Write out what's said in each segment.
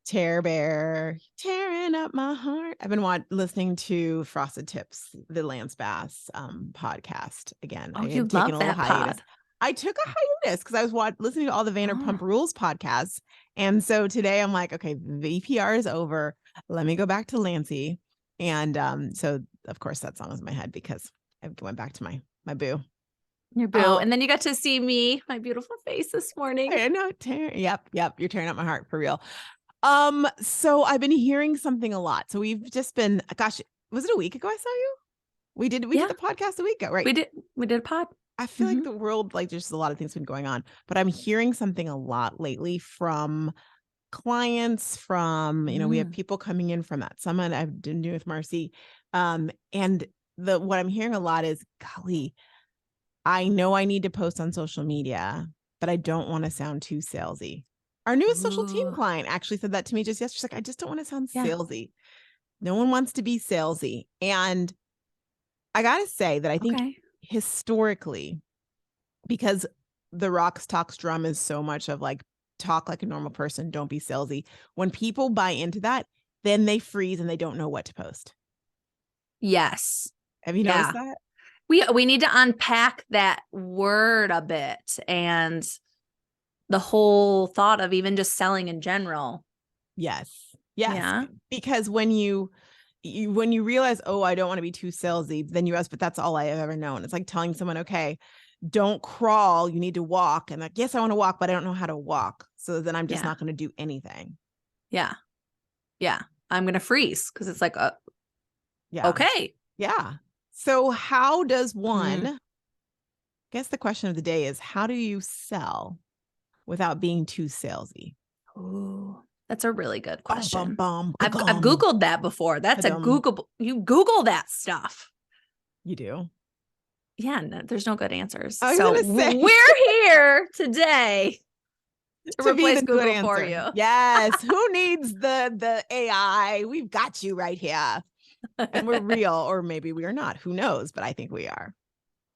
Tear Bear, tearing up my heart. I've been listening to Frosted Tips, the Lance Bass podcast again. Oh, I you had taken love a little that hiatus. pod. I took a hiatus because I was listening to all the Vanderpump Rules podcasts. And so today I'm like, okay, VPR is over. Let me go back to Lancey. And so, of course, that song was in my head because I went back to my boo. Your boo. And then you got to see me, my beautiful face this morning. I know. Yep. You're tearing up my heart for real. So I've been hearing something a lot. So we've just been, gosh, was it a week ago I saw you? We did the podcast a week ago, right? We did a pod. I feel like the world, like there's a lot of things been going on, but I'm hearing something a lot lately from clients, from, we have people coming in from that summit I've been doing with Marcy. And what I'm hearing a lot is, golly, I know I need to post on social media, but I don't want to sound too salesy. Our newest social team client actually said that to me just yesterday. She's like, I just don't want to sound salesy. No one wants to be salesy. And I got to say that I think historically, because the Roxtalks drum is so much of like, talk like a normal person, don't be salesy. When people buy into that, then they freeze and they don't know what to post. Yes. Have you noticed that? We need to unpack that word a bit and the whole thought of even just selling in general. Yes. Yeah. Because when you realize, oh, I don't want to be too salesy, then you ask, but that's all I have ever known. It's like telling someone, okay, don't crawl, you need to walk. And like, yes, I want to walk, but I don't know how to walk. So then I'm just not going to do anything. Yeah. I'm going to freeze because it's like, okay. Yeah. So how does one, I guess the question of the day is, how do you sell without being too salesy? Oh, that's a really good question. I've Googled that before. That's a Google. You Google that stuff. You do? Yeah, no, there's no good answers. So we're here today to replace Google for you. Yes. Who needs the AI? We've got you right here. And we're real, or maybe we are not. Who knows? But I think we are.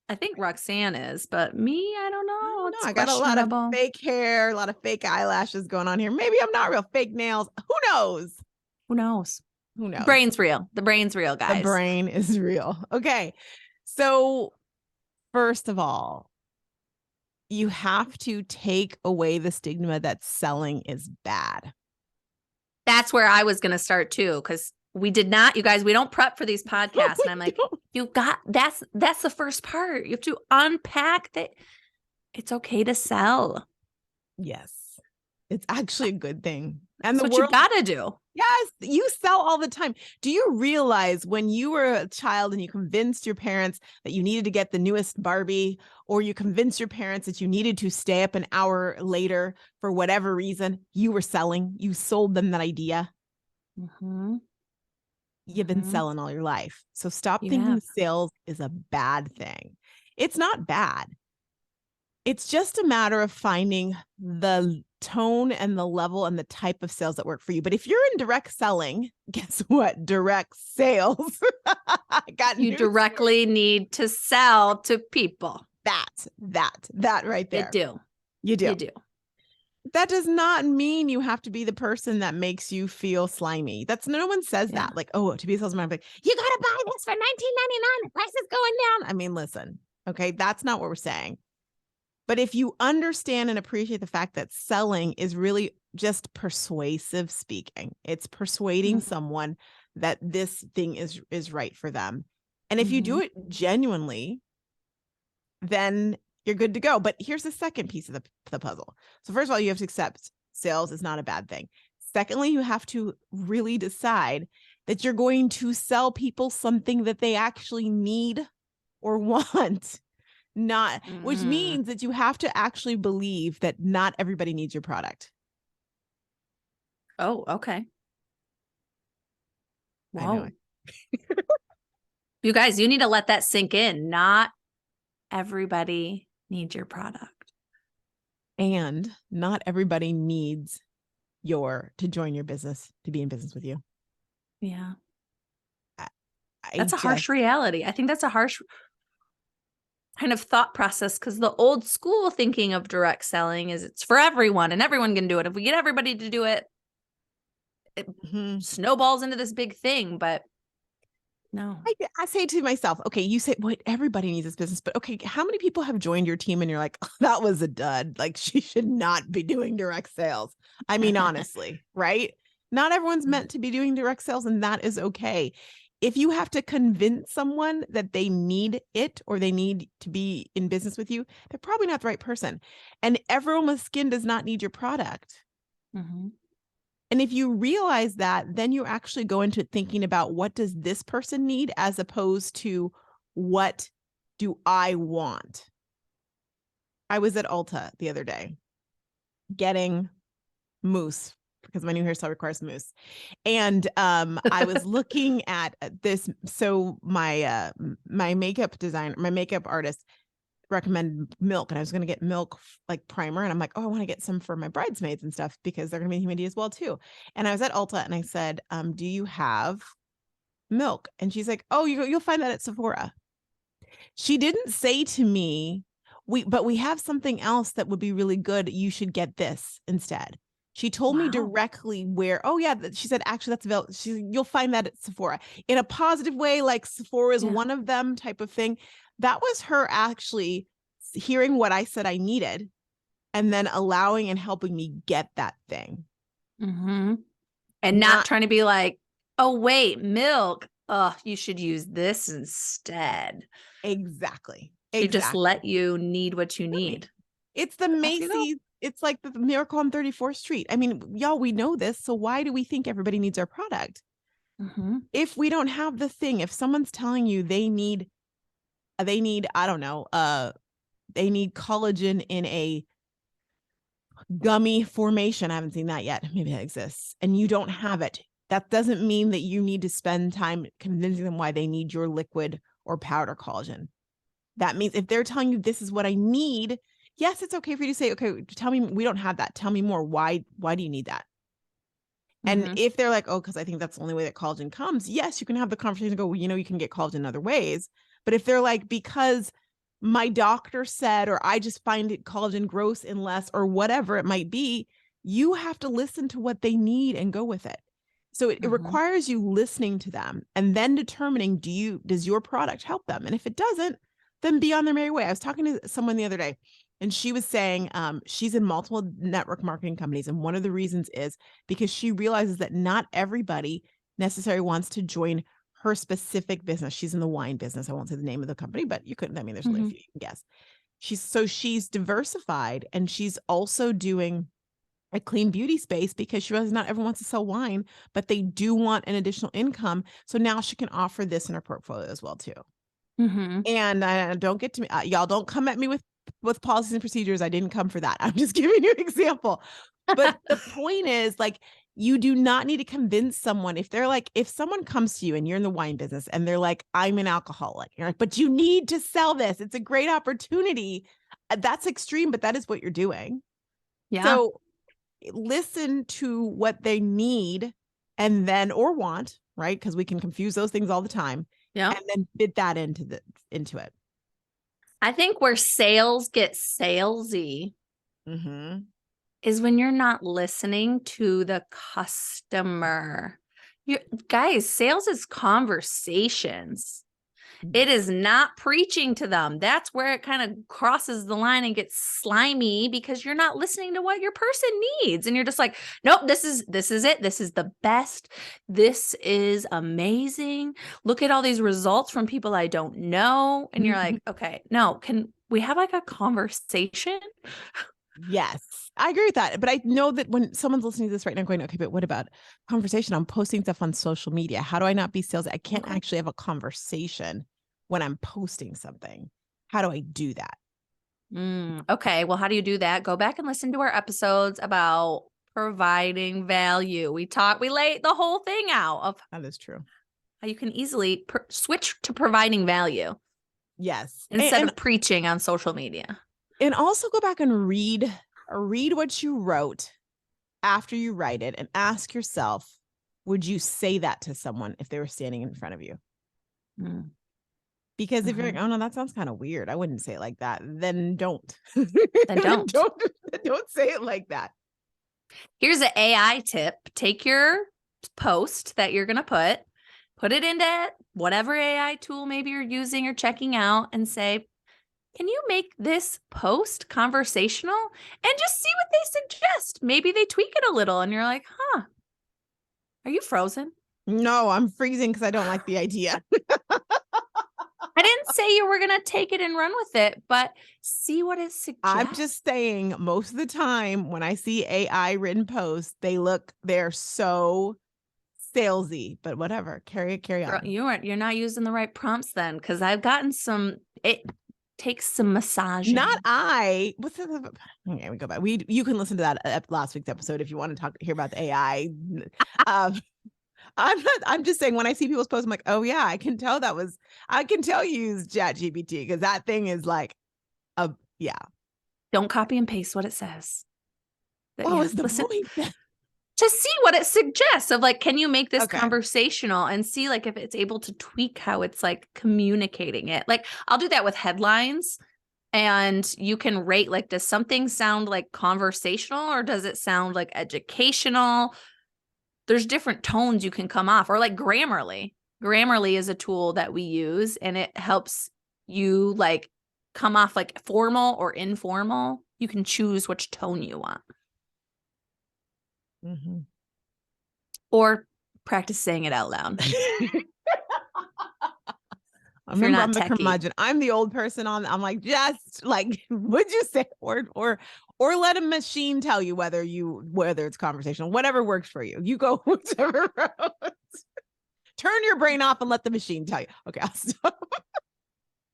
I think Roxanne is, but me, I don't know. I got a lot of fake hair, a lot of fake eyelashes going on here. Maybe I'm not real. Fake nails. Who knows? The brain's real. The brain's real, guys. The brain is real. Okay. So first of all, you have to take away the stigma that selling is bad. That's where I was going to start too, because we did not, you guys, we don't prep for these podcasts. And I'm like, that's the first part. You have to unpack that it's okay to sell. Yes. It's actually a good thing. And that's what you got to do. Yes, you sell all the time. Do you realize when you were a child and you convinced your parents that you needed to get the newest Barbie, or you convinced your parents that you needed to stay up an hour later for whatever reason, you were selling, you sold them that idea? You've been selling all your life. So stop thinking sales is a bad thing. It's not bad. It's just a matter of finding the tone and the level and the type of sales that work for you. But if you're in direct selling, guess what? Direct sales. You directly need to sell to people. That right there. You do. That does not mean you have to be the person that makes you feel slimy. No one says that. Like, oh, to be a salesman, I'm like, you got to buy this for $19.99. The price is going down. I mean, listen, okay, that's not what we're saying. But if you understand and appreciate the fact that selling is really just persuasive speaking, it's persuading someone that this thing is right for them. And if you do it genuinely, then you're good to go. But here's the second piece of the puzzle. So first of all, you have to accept sales is not a bad thing. Secondly, you have to really decide that you're going to sell people something that they actually need or want. Which means that you have to actually believe that not everybody needs your product. Oh, okay. Wow. I know. You guys, you need to let that sink in. Not everybody needs your product. And not everybody needs to join your business, to be in business with you. Yeah. That's a harsh reality. I think that's a harsh kind of thought process, because the old school thinking of direct selling is it's for everyone and everyone can do it. If we get everybody to do it, it snowballs into this big thing, but no. I say to myself, okay, you say, what, everybody needs this business, but okay, how many people have joined your team and you're like, oh, that was a dud. Like, she should not be doing direct sales. I mean, honestly, right? Not everyone's meant to be doing direct sales, and that is okay. If you have to convince someone that they need it or they need to be in business with you, they're probably not the right person. And everyone with skin does not need your product. And if you realize that, then you actually go into thinking about, what does this person need, as opposed to what do I want? I was at Ulta the other day getting mousse because my new hairstyle requires mousse. And I was looking at this. So my makeup designer, my makeup artist recommend milk, and I was going to get milk like primer, and I'm like, oh, I want to get some for my bridesmaids and stuff because they're going to be in humidity as well too. And I was at Ulta and I said, do you have milk? And she's like, oh, you'll find that at Sephora. She didn't say to me, but we have something else that would be really good. You should get this instead. She told me directly where. Oh yeah, she said, actually, that's available. You'll find that at Sephora in a positive way, like Sephora is one of them type of thing. That was her actually hearing what I said I needed and then allowing and helping me get that thing. And not trying to be like, oh, wait, milk. Oh, you should use this instead. Exactly. She just let you need what you need. It's the Macy's. It's like the Miracle on 34th Street. I mean, y'all, we know this. So why do we think everybody needs our product? If we don't have the thing, if someone's telling you they need, I don't know, they need collagen in a gummy formation. I haven't seen that yet. Maybe that exists. And you don't have it. That doesn't mean that you need to spend time convincing them why they need your liquid or powder collagen. That means if they're telling you this is what I need, yes, it's okay for you to say, okay, tell me, we don't have that. Tell me more. Why do you need that? And if they're like, oh, because I think that's the only way that collagen comes. Yes, you can have the conversation and go, well, you can get collagen in other ways. But if they're like, because my doctor said, or I just find it collagen gross unless, or whatever it might be, you have to listen to what they need and go with it. So it requires you listening to them and then determining, does your product help them? And if it doesn't, then be on their merry way. I was talking to someone the other day, and she was saying she's in multiple network marketing companies. And one of the reasons is because she realizes that not everybody necessarily wants to join her specific business. She's in the wine business. I won't say the name of the company, but you couldn't. I mean, there's only a few you can guess. She's diversified, and she's also doing a clean beauty space because she realizes not everyone wants to sell wine, but they do want an additional income. So now she can offer this in her portfolio as well too. And don't get to me, y'all. Don't come at me with policies and procedures. I didn't come for that. I'm just giving you an example. But the point is, like, you do not need to convince someone. If they're like, if someone comes to you and you're in the wine business and they're like, I'm an alcoholic, you're like, but you need to sell this. It's a great opportunity. That's extreme, but that is what you're doing. So listen to what they need and then, or want, right? Because we can confuse those things all the time. And then fit that into it. I think where sales get salesy is when you're not listening to the customer. Guys, sales is conversations. It is not preaching to them. That's where it kind of crosses the line and gets slimy because you're not listening to what your person needs. And you're just like, nope, this is it. This is the best. This is amazing. Look at all these results from people I don't know. And you're like, okay, no, can we have like a conversation? Yes, I agree with that. But I know that when someone's listening to this right now going, okay, but what about conversation? I'm posting stuff on social media. How do I not be salesy? I can't actually have a conversation when I'm posting something. How do I do that? Okay. Well, how do you do that? Go back and listen to our episodes about providing value. We laid the whole thing out of that is true. How you can easily switch to providing value. Yes. Instead of preaching on social media. And also go back and read what you wrote after you write it and ask yourself, would you say that to someone if they were standing in front of you? Because if you're like, oh no, that sounds kind of weird, I wouldn't say it like that, then don't. Then don't say it like that. Here's an AI tip. Take your post that you're going to put it into whatever AI tool maybe you're using or checking out and say, can you make this post conversational? And just see what they suggest. Maybe they tweak it a little and you're like, huh, are you frozen? No, I'm freezing because I don't like the idea. I didn't say you were going to take it and run with it, but see what it suggests. I'm just saying most of the time when I see AI written posts, they're so salesy, but whatever. Carry on. You're not using the right prompts then, because I've gotten it takes some massaging. Okay, we go back. You can listen to that last week's episode if you want to hear about the AI. I'm just saying when I see people's posts, I'm like, oh yeah, I can tell you use ChatGPT because that thing is like yeah. Don't copy and paste what it says. What was the point? To see what it suggests of like, can you make this conversational and see like if it's able to tweak how it's like communicating it. Like I'll do that with headlines and you can rate like, does something sound like conversational or does it sound like educational? There's different tones you can come off, or like Grammarly. Grammarly is a tool that we use and it helps you like come off like formal or informal. You can choose which tone you want. Mm-hmm. Or practice saying it out loud. I remember I'm the curmudgeon. I'm the old person I'm like, just like, would you say or let a machine tell you whether it's conversational, whatever works for you. You go whichever route. Turn your brain off and let the machine tell you. Okay, I'll stop.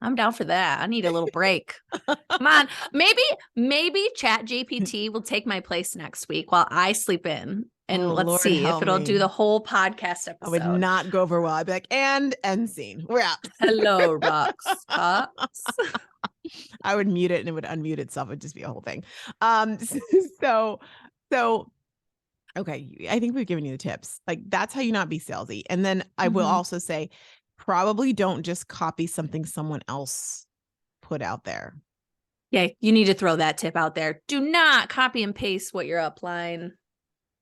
I'm down for that. I need a little break. Come on. Maybe ChatGPT will take my place next week while I sleep in. And let's see if it'll do the whole podcast episode. I would not go over well. I'd be like, and end scene. We're out. Hello, Roxtalks. I would mute it and it would unmute itself. It would just be a whole thing. So okay. I think we've given you the tips. Like that's how you not be salesy. And then I will also say, probably don't just copy something someone else put out there. Yeah, you need to throw that tip out there. Do not copy and paste what your upline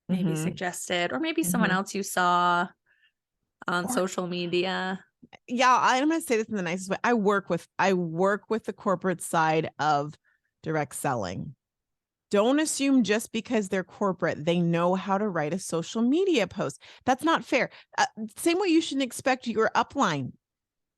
maybe suggested, or maybe someone else you saw on social media. Yeah, I'm going to say this in the nicest way. I work with the corporate side of direct selling. Don't assume just because they're corporate, they know how to write a social media post. That's not fair. Same way you shouldn't expect your upline.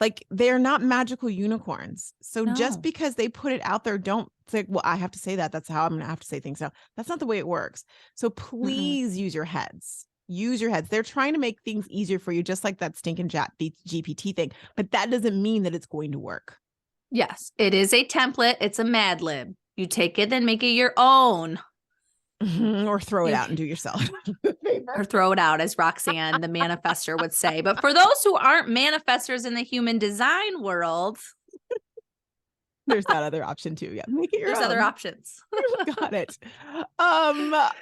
Like they're not magical unicorns. So just because they put it out there, don't say, well, I have to say that. That's how I'm going to have to say things now. That's not the way it works. So please use your heads. Use your heads. They're trying to make things easier for you, just like that stinking GPT thing. But that doesn't mean that it's going to work. Yes, it is a template. It's a Mad Lib. You take it and make it your own. Or throw it out and do yourself. Or throw it out, as Roxanne, the manifester, would say. But for those who aren't manifestors in the human design world, there's that other option too. Yeah, make it your own. There's other options. Got it. All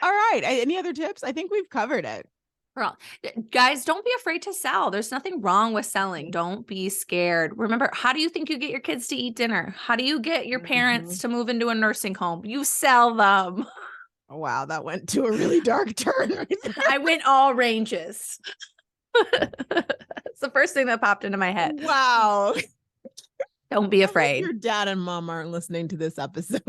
right. Any other tips? I think we've covered it. Well, guys, don't be afraid to sell. There's nothing wrong with selling. Don't be scared. Remember, how do you think you get your kids to eat dinner? How do you get your parents to move into a nursing home? You sell them. Oh, wow, that went to a really dark turn. Right there. I went all ranges. It's the first thing that popped into my head. Wow. Don't be afraid. Your dad and mom aren't listening to this episode.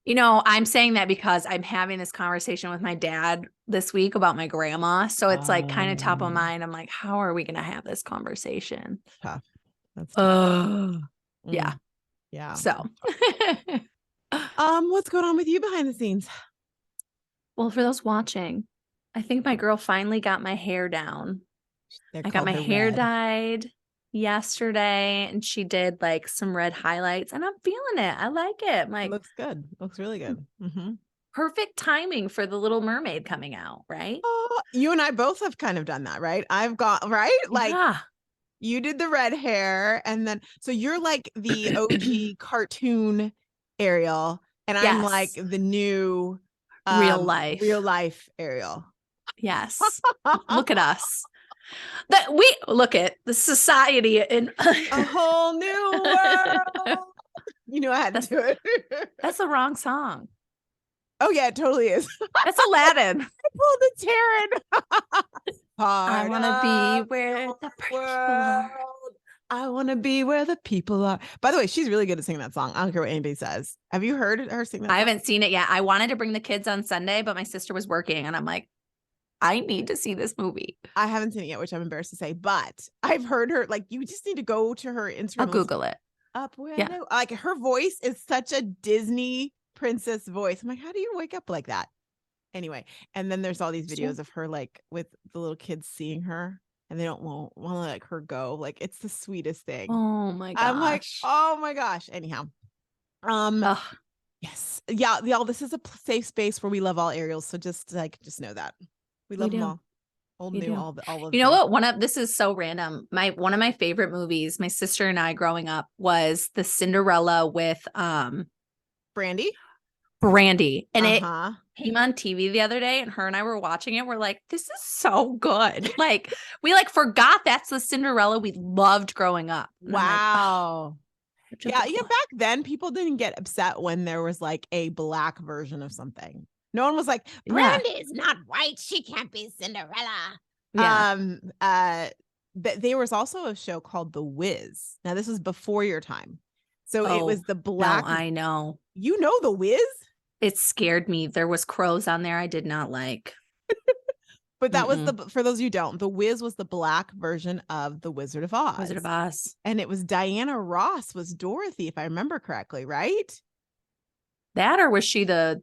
You know, I'm saying that because I'm having this conversation with my dad this week about my grandma. So it's like kind of top of mind. I'm like, how are we going to have this conversation? Tough. That's tough. Yeah. Yeah. So what's going on with you behind the scenes? Well, for those watching, I think my girl finally got my hair down. I got my hair dyed yesterday and she did like some red highlights and I'm feeling it. I like it. I'm like, it looks good. Looks really good. Perfect timing for the Little Mermaid coming out, right? You and I both have kind of done that, right? I've got, right? Like you did the red hair and then, so you're like the OG cartoon Ariel and I'm like the new real life Ariel. Yes. Look at us. That we look at the society in a whole new world. You know, I had to do it. That's the wrong song. Oh yeah, it totally is. That's Aladdin. pulled a Taryn. I want to be where the people are. I want to be where the people are. By the way, she's really good at singing that song. I don't care what anybody says. Have you heard her sing that song? I haven't seen it yet. I wanted to bring the kids on Sunday, but my sister was working and I'm like, I need to see this movie. I haven't seen it yet, which I'm embarrassed to say, but I've heard her. Like, you just need to go to her Instagram. I'll Google it. Up where like her voice is such a Disney princess voice. I'm like, how do you wake up like that? Anyway, and then there's all these videos of her like with the little kids seeing her and they don't want to let her go. Like, it's the sweetest thing. Oh my gosh. I'm like, oh my gosh. Anyhow. Yes. Yeah, y'all, this is a safe space where we love all Ariels. So just know that. We love them all. Old, new, all of you know what? This is so random. One of my favorite movies, my sister and I growing up, was the Cinderella with Brandy. And it came on TV the other day and her and I were watching it. We're like, this is so good. Like, we like forgot that's the Cinderella we loved growing up. And wow. Like, yeah. Back then people didn't get upset when there was like a black version of something. No one was like, Brandy is not white. She can't be Cinderella. Yeah. But there was also a show called The Wiz. Now, this was before your time. So it was the black. No, I know. You know The Wiz? It scared me. There was crows on there I did not like. But that was for those of you who don't, The Wiz was the black version of The Wizard of Oz. Wizard of Oz. And it was Diana Ross was Dorothy, if I remember correctly, right? That, or was she the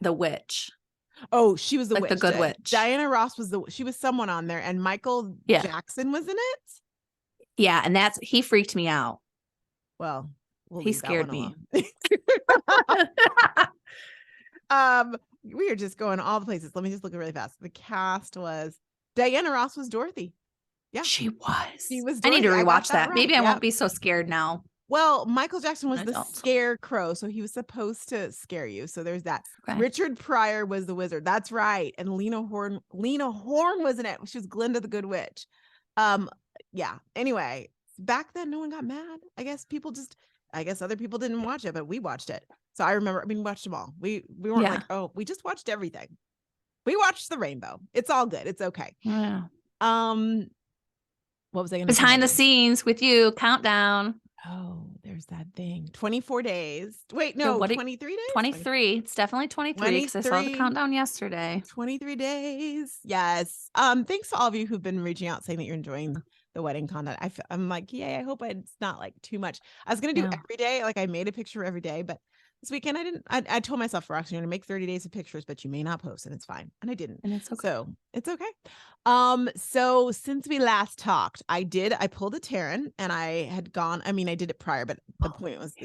witch? Oh, she was the witch. The good witch. Diana Ross she was someone on there, and Michael Jackson was in it. Yeah, and he freaked me out. Well, he scared me. We are just going all the places. Let me just look really fast. The cast was Diana Ross was Dorothy. Yeah, she was. She was Dorothy. I need to rewatch that. Right. Maybe I won't be so scared now. Well, Michael Jackson was the scarecrow, so he was supposed to scare you. So there's that. Okay. Richard Pryor was the wizard. That's right. And Lena Horne was in it. She was Glinda the Good Witch. Yeah. Anyway, back then no one got mad. I guess other people didn't watch it, but we watched it. So I remember, we watched them all. We weren't like, oh, we just watched everything. We watched the rainbow. It's all good. It's okay. Yeah. What was I going to say? Behind the scenes with you, countdown. Oh, there's that thing. 24 days. Wait, no, 23 days? 23. It's definitely 23 because I saw the countdown yesterday. 23 days. Yes. Thanks to all of you who've been reaching out saying that you're enjoying the wedding content. I'm like, yay, I hope it's not like too much. I was going to do every day. Like, I made a picture every day, but this weekend I told myself, Roxy, you're going to make 30 days of pictures, but you may not post, and it's fine. And I didn't. And it's okay. So it's okay. So since we last talked, I pulled a Taryn, and I had gone, I did it prior, but the point was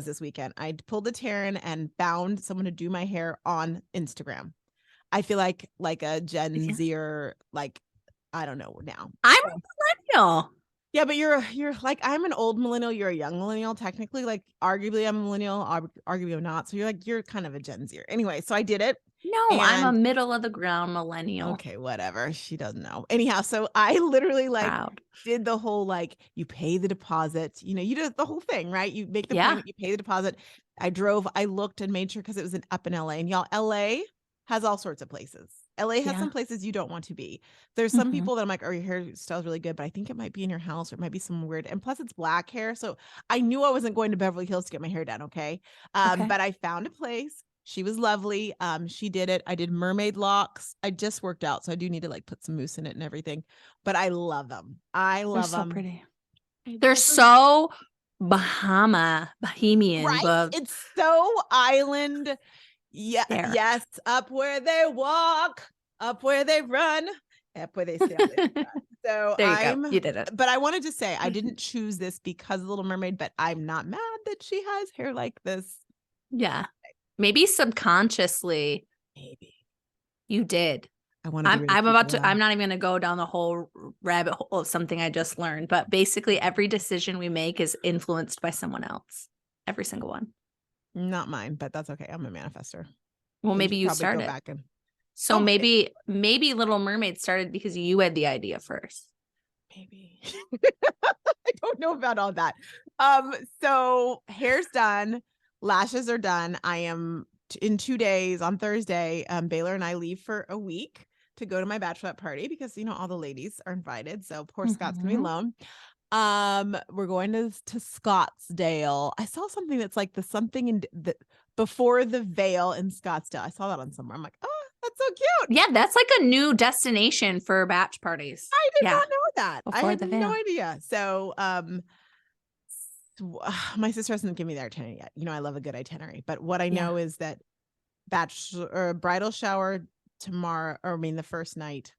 this weekend. I pulled a Taryn and found someone to do my hair on Instagram. I feel like a Gen Zer, like, I don't know now. I'm a millennial. Yeah, but you're like, I'm an old millennial. You're a young millennial, technically. Like, arguably, I'm a millennial. Arguably, I'm not. So you're kind of a Gen Z. Anyway, so I did it. No, I'm a middle of the ground millennial. Okay, whatever. She doesn't know. Anyhow, so I literally did the whole, like, you pay the deposit. You do the whole thing, right? You make the payment, you pay the deposit. I looked and made sure, because it was up in LA. And y'all, LA has all sorts of places. LA has some places you don't want to be. There's some people that I'm like, oh, your hairstyle is really good, but I think it might be in your house, or it might be some weird. And plus, it's black hair. So I knew I wasn't going to Beverly Hills to get my hair done. Okay. But I found a place. She was lovely. She did it. I did mermaid locks. I just worked out, so I do need to like put some mousse in it and everything. But I love them. They're so pretty. They're so Bahamian. Right? It's so island. Yeah. Yes. Up where they walk, up where they run, up where they stand. So there you go. You did it. But I wanted to say, I didn't choose this because of Little Mermaid, but I'm not mad that she has hair like this. Yeah. Maybe subconsciously. Maybe you did. I'm not even going to go down the whole rabbit hole of something I just learned, but basically every decision we make is influenced by someone else. Every single one. Not mine, but that's okay. I'm a manifestor. Well, maybe you started. So maybe Little Mermaid started because you had the idea first. Maybe. I don't know about all that. So hair's done. Lashes are done. I am in 2 days on Thursday, Baylor and I leave for a week to go to my bachelorette party because, all the ladies are invited. So poor Scott's going to be alone. We're going to Scottsdale. I saw something that's like something in the before the Veil in Scottsdale. I saw that on somewhere. I'm like, oh, that's so cute. Yeah, that's like a new destination for batch parties. I did not know that. Before I had the no Veil. idea. So, my sister hasn't given me the itinerary yet. I love a good itinerary, but what I know is that bridal shower tomorrow, the first night.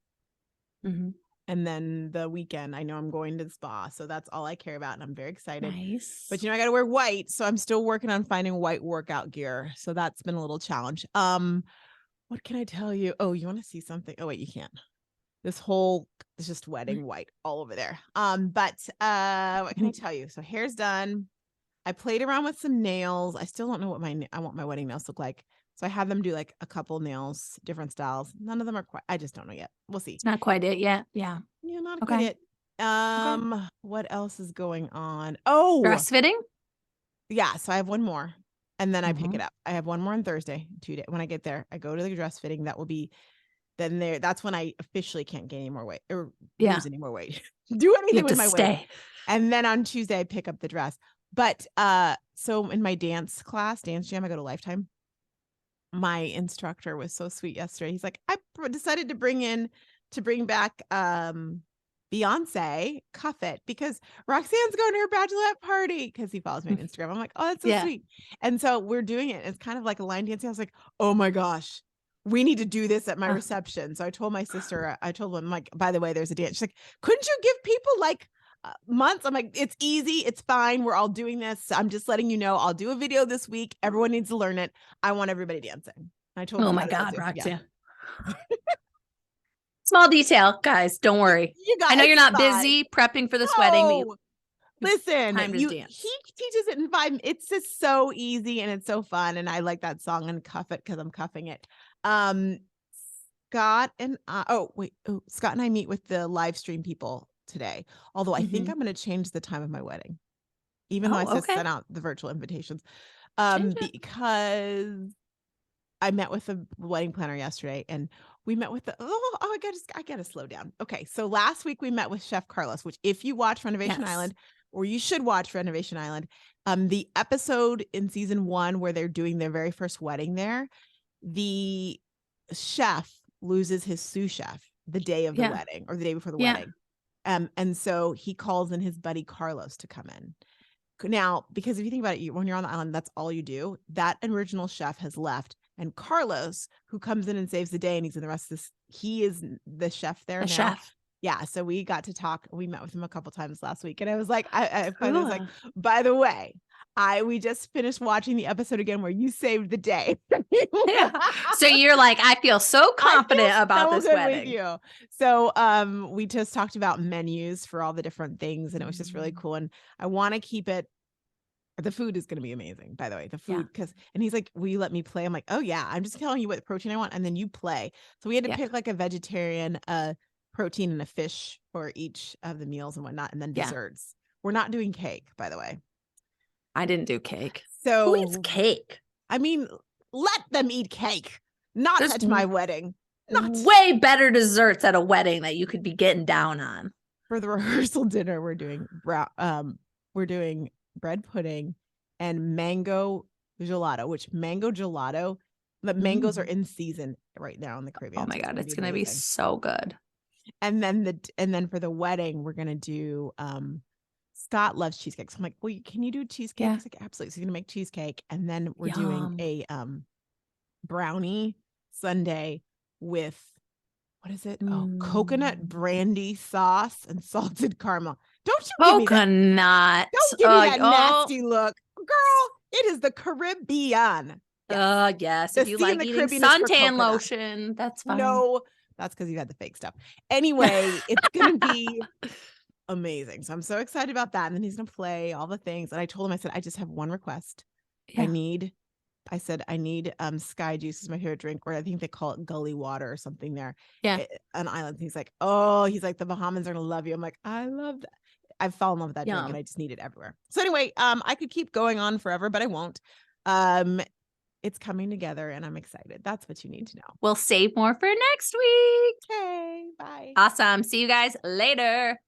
Mm-hmm. And then the weekend, I know I'm going to the spa. So that's all I care about. And I'm very excited. Nice. But I got to wear white. So I'm still working on finding white workout gear. So that's been a little challenge. What can I tell you? Oh, you want to see something? Oh, wait, you can't. It's just wedding white all over there. But what can I tell you? So hair's done. I played around with some nails. I still don't know what I want my wedding nails to look like. So I had them do like a couple nails, different styles. None of them are quite, I just don't know yet. We'll see. It's not quite it yet. Yeah. Yeah, not quite it. What else is going on? Oh, dress fitting. Yeah. So I have one more and then I pick it up. I have one more on Thursday, 2 days. When I get there, I go to the dress fitting. That will be that's when I officially can't gain any more weight or lose any more weight. Do anything with my weight. And then on Tuesday, I pick up the dress. But so in my dance jam, I go to Lifetime. My instructor was so sweet yesterday. He's like, I decided to bring back Beyonce, Cuff It, because Roxanne's going to her bachelorette party because he follows me on Instagram. I'm like, oh, that's so sweet. And so we're doing it. It's kind of like a line dancing. I was like, oh my gosh, we need to do this at my reception. So I told my sister, I told him, like, by the way, there's a dance. She's like, couldn't you give people like months? I'm like, it's easy. It's fine. We're all doing this. I'm just letting you know, I'll do a video this week. Everyone needs to learn it. I want everybody dancing. I told oh my God, Roxanne. Small detail, guys. Don't worry. You guys, I know you're not busy prepping for this wedding. Listen, he teaches it in 5 minutes. It's just so easy and it's so fun. And I like that song and Cuff It because I'm cuffing it. Scott and I meet with the live stream people today. Although I think I'm going to change the time of my wedding, even though I sent out the virtual invitations, because I met with the wedding planner yesterday and we met with I gotta slow down. Okay. So last week we met with Chef Carlos, which if you watch Renovation Island, or you should watch Renovation Island, the episode in season 1 where they're doing their very first wedding there, the chef loses his sous chef the day of the wedding or the day before the wedding. And so he calls in his buddy Carlos to come in. Now, because if you think about it, when you're on the island, that's all you do. That original chef has left. And Carlos, who comes in and saves the day and he's in the rest of this, he is the chef there now. Chef. Yeah. So we got to talk. We met with him a couple times last week. And I was like, I was like, by the way, we just finished watching the episode again where you saved the day. So you're like, I feel so confident about this wedding. With you. So we just talked about menus for all the different things and it was just really cool. And I want to keep it. The food is going to be amazing, by the way, the food. And he's like, will you let me play? I'm like, oh yeah, I'm just telling you what protein I want. And then you play. So we had to pick like a vegetarian, protein and a fish for each of the meals and whatnot. And then desserts. We're not doing cake, by the way. I didn't do cake. So who eats cake? I mean, let them eat cake, not touch my wedding. Way better desserts at a wedding that you could be getting down on. For the rehearsal dinner, we're doing bread pudding and mango gelato, which mango gelato, the mangoes are in season right now in the Caribbean. Oh my God, it's going to be so good. And then for the wedding, we're going to do, Scott loves cheesecake. So I'm like, well, can you do cheesecake? He's like, absolutely. So he's going to make cheesecake. And then we're doing a brownie sundae with, what is it? Coconut brandy sauce and salted caramel. Don't you give me that. Don't give me that nasty look. Girl, it is the Caribbean. Yes. If you like eating suntan lotion, that's fine. No, that's because you had the fake stuff. Anyway, it's going to be amazing. So I'm so excited about that. And then he's going to play all the things. And I told him, I said, I just have one request. I need Sky Juice is my favorite drink, or I think they call it Gully Water or something there. On islands. He's like, the Bahamans are going to love you. I'm like, I love that. I've fallen in love with that drink and I just need it everywhere. So anyway, I could keep going on forever, but I won't. it's coming together and I'm excited. That's what you need to know. We'll save more for next week. Okay, bye. Awesome. See you guys later.